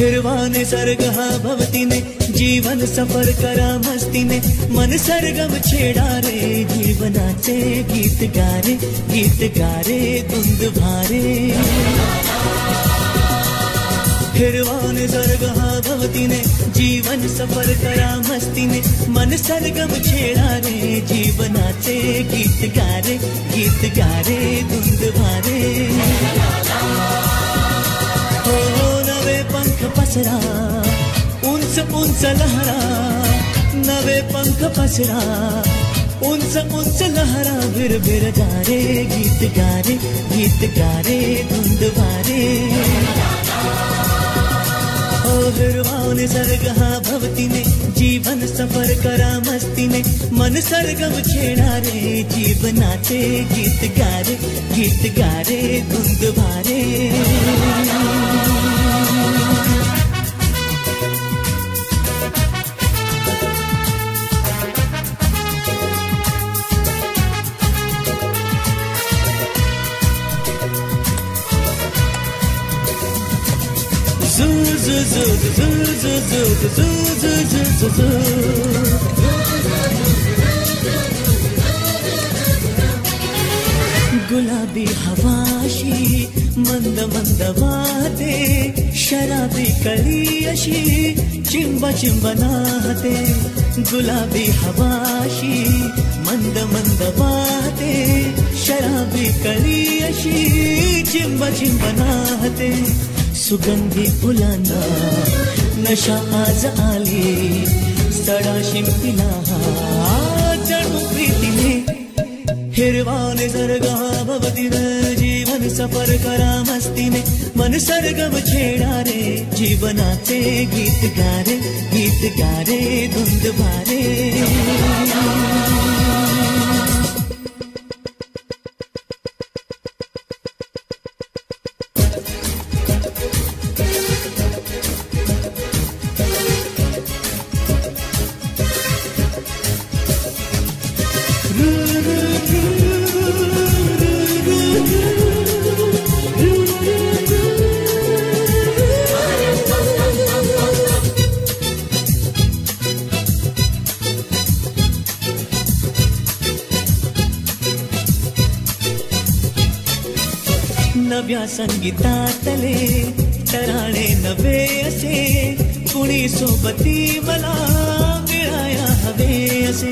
हिरवा निसर्ग हा भवतीने जीवन सफर करा मस्तीने मन सरगम छेडा रे जीवनाचे गीत गारे धुंद भारे हिरवा निसर्ग हा भवतीने जीवन सफर करा मस्तीने मन सरगम छेडा रे जीवनाचे गीत गारे धुंद भारे हो नवे पंख पसरा उंच उंच लहरा नवे पंख पसरा उंच उंच लहरा बिर बिर जा रे गीत गारे धुंद भारे ओ हिरवा निसर्ग हा भवतीने जीवन सफर करा मस्तीने मन सरगम छेडा रे जीवनाचे गीत गारे धुंद भारे गुलाबी हवाशी मंद मंद वाहते शराबी कळी अशी चिंब चिंब नाहते गुलाबी हवाशी मंद मंद वाहते शराबी कळी अशी चिंब चिंब नाहते सुगंधी फुलांना नशा आज आली सडा शिंपीला जणू प्रीतीने हिरवा निसर्ग हा भवतीने जीवन सफर करा मस्तीने मन सरगम छेडा रे जीवनाचे गीत गारे धुंद भारे नव्या संगीतातले तराणे नवे असे कुणी सोबती मला मिळाया हवे असे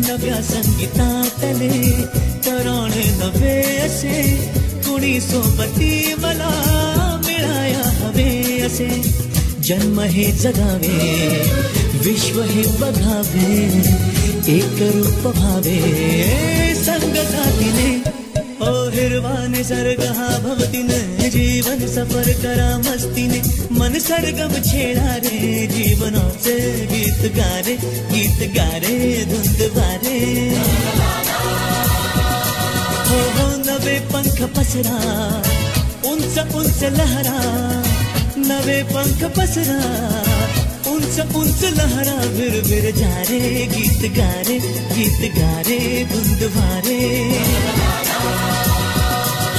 नव्या संगीतातले तराणे नवे असे कुणी सोबती मला मिळाया हवे असे जन्म हे जगावे विश्व हे बघावे एक रूप भावे संग साथीने ओ हिरवा निसर्ग हा भवतीने जीवन सफर करा मस्तीने मन सरगम छेडा रे जीवनाचे गीत गारे धुंद भारे हो नवे पंख पसरा उंच उंच लहरा नवे पंख पसरा उंच उंच लहरा बिर बिर जा रे गीत गारे धुंद भारे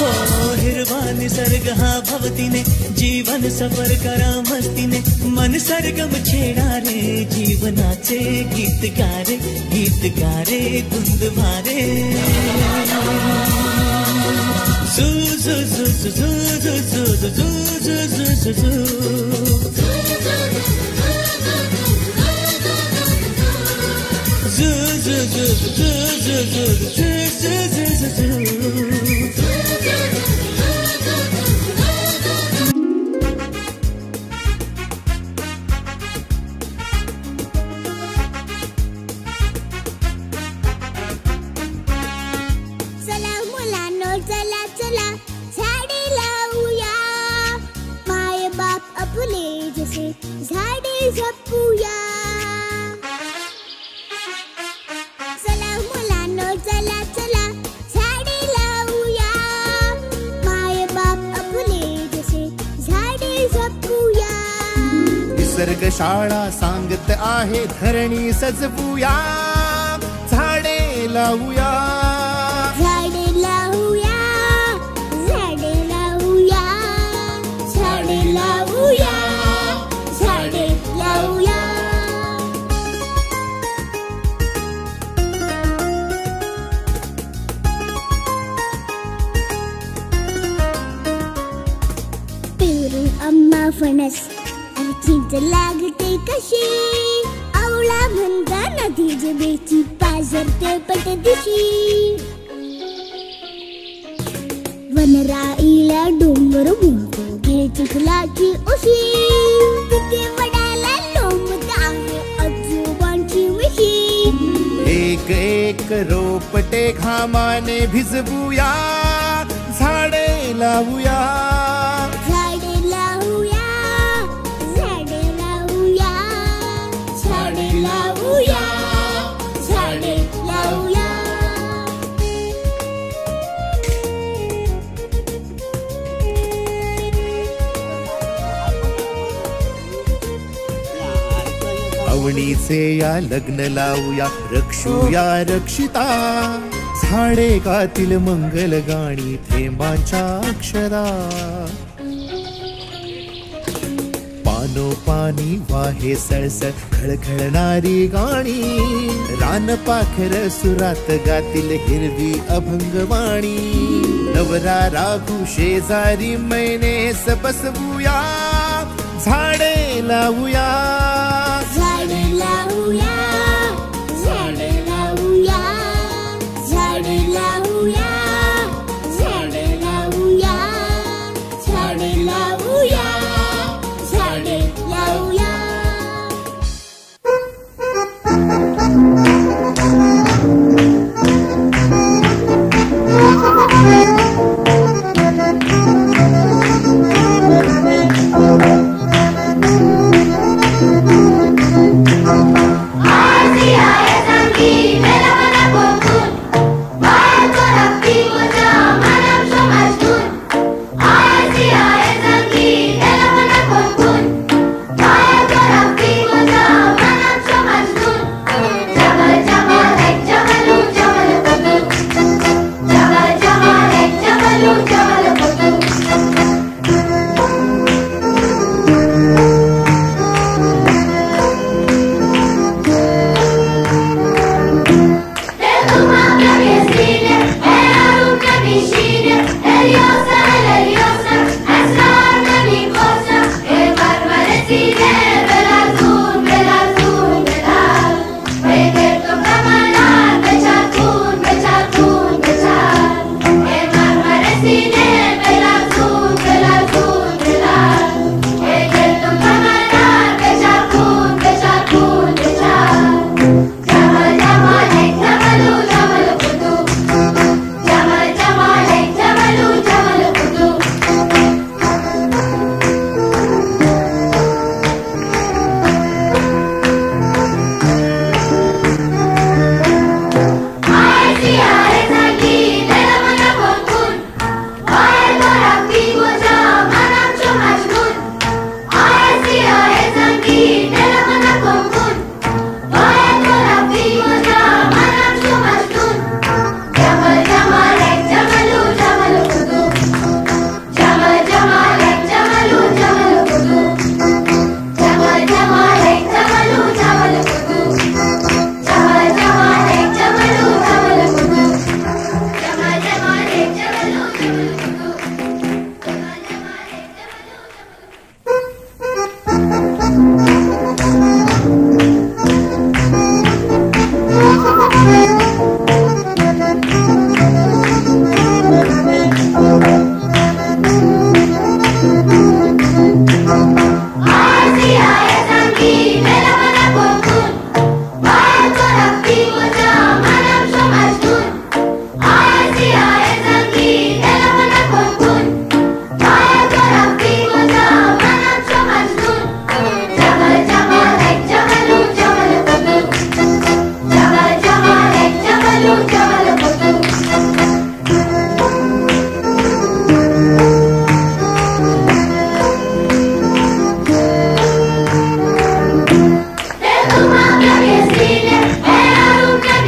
हो हिरवा निसर्ग हा भवतीने जीवन सफर करा मस्तीने मन सरगम छेडा रे जीवनाचे गीत गारे धुंद भारे जू जू जू जू जू जू जू जू जू जू चला चला झाडे लावूया माय बाप आपले जसे झाडे जपूया चला मुलांनो चला चला झाडे लावूया माय बाप आपले जसे झाडे जपूया निसर्ग शाळा सांगत आहे धरणी सजवूया झाडे लावूया फणस आणि चिंच लागते कशी आवळा म्हणता नदी जिभेची पाझरते पटदिशी वनराईला डोंगर म्हणतो गे चिखलाची उशी तिथे वडाला लोंबत आहे आजोबांची मिशी एक एक रोपटे घामाने भिजवूया झाडे लावूया झाडे लावूया झाडे लावूया झाडे लावूया झाडे लावूया अवणीचे या लग्न लावूया रक्षूया रक्षिता झाडे गातील मंगल गाणी थेंबांच्या अक्षरा पानोपानी वाहे सळसळ खळखळणारी गाणी रानपाखर सुरात गातील हिरवी अभंगवाणी नवरा राघू शेजारी मैनेस बसवूया झाडे लावूया झाडे लावूया झाडे लावूया झाडे लावूया झाडे लावूया झाडे लावूया झाडे लावूया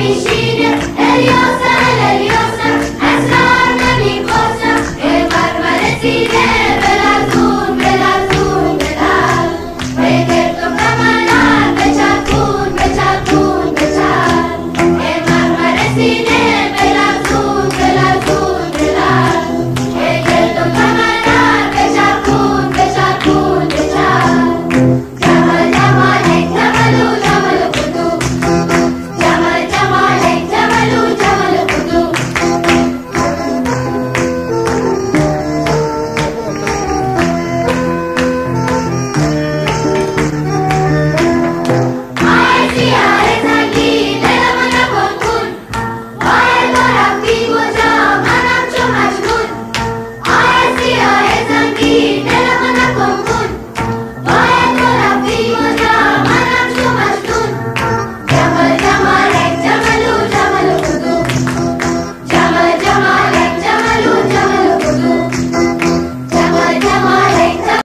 Michi